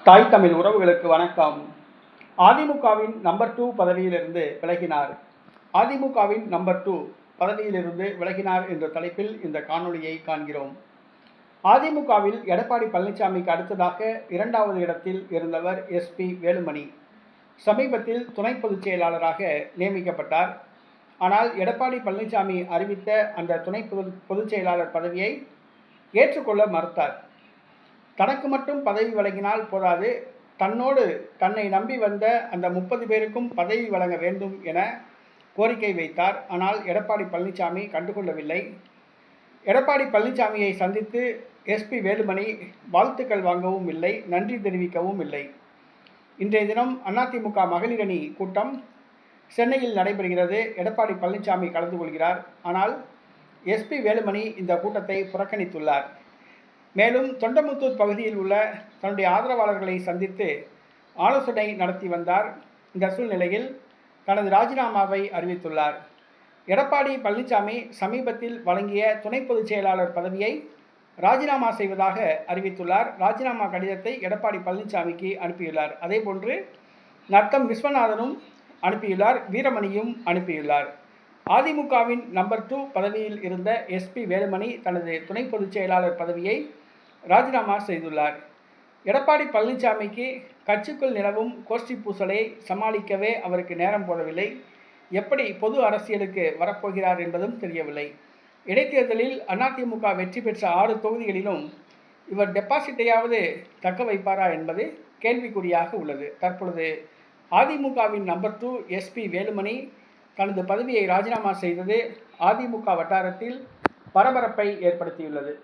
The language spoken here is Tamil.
தாய் தமிழ் உறவுகளுக்கு வணக்கம். அதிமுகவின் நம்பர் 2 பதவியிலிருந்து விலகினார். அதிமுகவின் நம்பர் 2 பதவியிலிருந்து விலகினார் என்ற தலைப்பில் இந்த காணொளியை காண்கிறோம். அதிமுகவில் எடப்பாடி பழனிசாமிக்கு அடுத்ததாக 2வது இடத்தில் இருந்தவர் SP வேலுமணி. சமீபத்தில் துணை பொதுச் செயலாளராக நியமிக்கப்பட்டார். ஆனால் எடப்பாடி பழனிசாமி அறிவித்த அந்த துணை பொதுச் செயலாளர் பதவியை ஏற்றுக்கொள்ள மறுத்தார். தனக்கு மட்டும் பதவி வழங்கினால் போதாது, தன்னோடு தன்னை நம்பி வந்த அந்த 30 பேருக்கும் பதவி வழங்க வேண்டும் என கோரிக்கை வைத்தார். ஆனால் எடப்பாடி பழனிசாமி கண்டுகொள்ளவில்லை. எடப்பாடி பழனிசாமியை சந்தித்து SP வேலுமணி வாழ்த்துக்கள் வாங்கவும் இல்லை, நன்றி தெரிவிக்கவும் இல்லை. இன்றைய தினம் அதிமுக மகளிர் அணி கூட்டம் சென்னையில் நடைபெறுகிறது. எடப்பாடி பழனிசாமி கலந்து கொள்கிறார். ஆனால் SP வேலுமணி இந்த கூட்டத்தை புறக்கணித்துள்ளார். மேலும் தொண்டமுத்தூர் பகுதியில் உள்ள தன்னுடைய ஆதரவாளர்களை சந்தித்து ஆலோசனை நடத்தி வந்தார். இந்த சூழ்நிலையில் தனது ராஜினாமாவை அறிவித்துள்ளார். எடப்பாடி பழனிசாமி சமீபத்தில் வழங்கிய துணை பொதுச் செயலாளர் பதவியை ராஜினாமா செய்வதாக அறிவித்துள்ளார். ராஜினாமா கடிதத்தை எடப்பாடி பழனிசாமிக்கு அனுப்பியுள்ளார். அதேபோன்று நத்தம் விஸ்வநாதனும் அனுப்பியுள்ளார், வீரமணியும் அனுப்பியுள்ளார். அதிமுகவின் நம்பர் 2 பதவியில் இருந்த SP வேலுமணி தனது துணை பொதுச் செயலாளர் பதவியை ராஜினாமா செய்துள்ளார். எடப்பாடி பழனிசாமிக்கு கட்சிக்குள் நிலவும் கோஷ்டி பூசலை சமாளிக்கவே அவருக்கு நேரம் போதவில்லை. எப்படி பொது அரசியலுக்கு வரப்போகிறார் என்பதும் தெரியவில்லை. இடைத்தேர்தலில் அதிமுக வெற்றி பெற்ற 6 தொகுதிகளிலும் இவர் டெபாசிட்டையாவது தக்க வைப்பாரா என்பது கேள்விக்குறியாக உள்ளது. தற்பொழுது அதிமுகவின் நம்பர் 2 SP வேலுமணி தனது பதவியை ராஜினாமா செய்தது அதிமுக வட்டாரத்தில் பரபரப்பை ஏற்படுத்தியுள்ளது.